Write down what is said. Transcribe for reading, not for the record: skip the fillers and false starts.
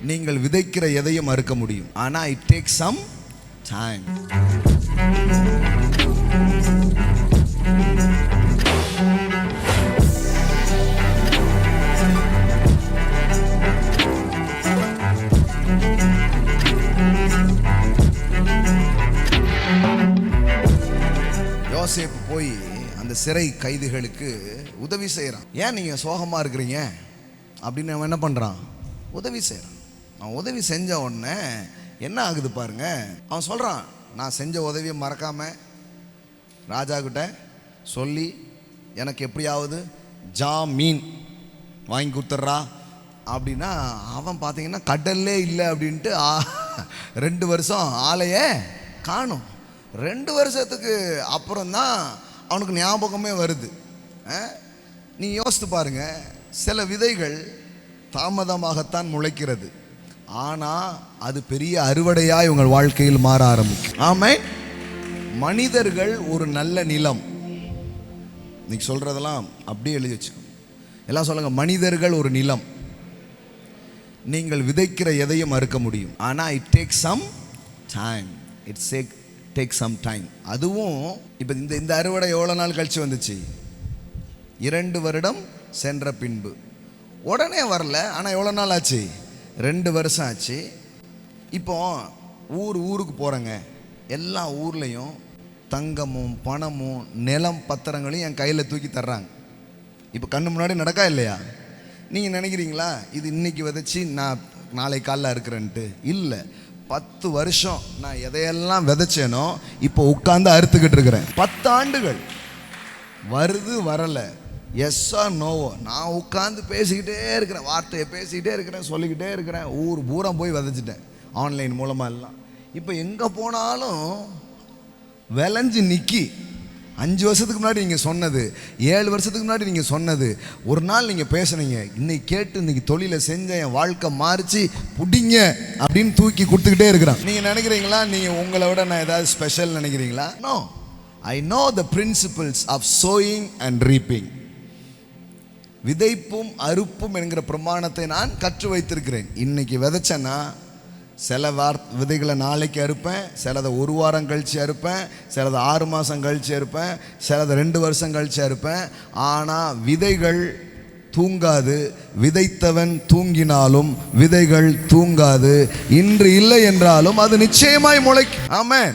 நீங்கள் விதைக்கிற எதையும் அறுக்க முடியும். ஆனா இட் டேக்ஸ் சம் டைம். யோசேப்பு போய் அந்த சிறை கைதிகளுக்கு உதவி செய்கிறான். ஏன் நீங்கள் சோகமாக இருக்கிறீங்க அப்படின்னு அவன் என்ன பண்ணுறான்? உதவி செய்கிறான். அவன் உதவி செஞ்ச உடனே என்ன ஆகுது பாருங்க. அவன் சொல்கிறான், நான் செஞ்ச உதவியை மறக்காமல் ராஜா கிட்ட சொல்லி எனக்கு எப்படியாவது ஜாமீன் வாங்கி கொடுத்துட்றா அப்படின்னா, அவன் பார்த்தீங்கன்னா கடல்லே இல்லை அப்படின்ட்டு 2 வருஷம் ஆளையே காணும். 2 வருஷத்துக்கு அப்புறம்தான் அவனுக்கு ஞாபகமே வருது. நீ யோசித்து பாருங்க, சில விதைகள் தாமதமாகத்தான் முளைக்கிறது, ஆனால் அது பெரிய அறுவடையாய் உங்கள் வாழ்க்கையில் மாற ஆரம்பிக்கும். ஆமாம், மனிதர்கள் ஒரு நல்ல நிலம். இன்னைக்கு சொல்றதெல்லாம் அப்படியே எழுதி வச்சுக்கோங்க. எல்லாம் சொல்லுங்க, மனிதர்கள் ஒரு நிலம். நீங்கள் விதைக்கிற எதையும் அறுக்க முடியும். ஆனால் it takes some time. Take some time. அதுவும் இப்போ இந்த அறுவடை எவ்வளோ நாள் கழிச்சு வந்துச்சு? 2 வருடம் சென்ற பின்பு. உடனே வரல, ஆனால் எவ்வளோ நாள் ஆச்சு? 2 வருஷம் ஆச்சு. இப்போ ஊருக்கு போகிறேங்க, எல்லா ஊர்லேயும் தங்கமும் பணமும் நிலம் பத்திரங்களையும் என் கையில் தூக்கி தர்றாங்க. இப்போ கண்ணு முன்னாடி நடக்கா இல்லையா? நீங்கள் நினைக்கிறீங்களா இது இன்னைக்கு விதைச்சி நான் நாளை காலைல இருக்கிறேன்ட்டு? இல்லை, 10 வருஷம் நான் எதையெல்லாம் விதைச்சேனோ இப்போ உட்காந்து அறுத்துக்கிட்டு இருக்கிறேன். 10 ஆண்டுகள் வருது வரலை, எஸ்ஸா நோவோ, நான் உட்காந்து பேசிக்கிட்டே இருக்கிறேன், வார்த்தையை பேசிக்கிட்டே இருக்கிறேன், சொல்லிக்கிட்டே இருக்கிறேன். ஊர் பூரா போய் விதைச்சிட்டேன் ஆன்லைன் மூலமாக எல்லாம். இப்போ எங்கே போனாலும் விளைஞ்சு நிற்கி. 5 வருஷத்துக்கு முன்னாடி நீங்கள் சொன்னது, 7 வருஷத்துக்கு முன்னாடி நீங்கள் சொன்னது, ஒரு நாள் நீங்கள் பேசுனீங்க, இன்னைக்கு கேட்டு இன்னைக்கு தொழிலை செஞ்ச என் வாழ்க்கை மாறிச்சு புடிங்க அப்படின்னு தூக்கி கொடுத்துக்கிட்டே இருக்கிறான். நீங்கள் நினைக்கிறீங்களா நீங்கள் உங்களை விட நான் ஏதாவது ஸ்பெஷல் நினைக்கிறீங்களா? No, I know the principles of sowing and reaping. விதைப்பும் அறுப்பும் என்கிற பிரமாணத்தை நான் கற்று வைத்திருக்கிறேன். இன்னைக்கு விதைச்சேன்னா சில விதைகளை நாளைக்கு அறுப்பேன், சிலதை 1 வாரம் கழித்து அறுப்பேன், சிலதை 6 மாதம் கழித்து அறுப்பேன், சிலதை 2 வருஷம் கழித்து அறுப்பேன். ஆனால் விதைகள் தூங்காது. விதைத்தவன் தூங்கினாலும் விதைகள் தூங்காது. இன்று இல்லை என்றாலும் அது நிச்சயமாய் முளைக்கும். ஆமென்.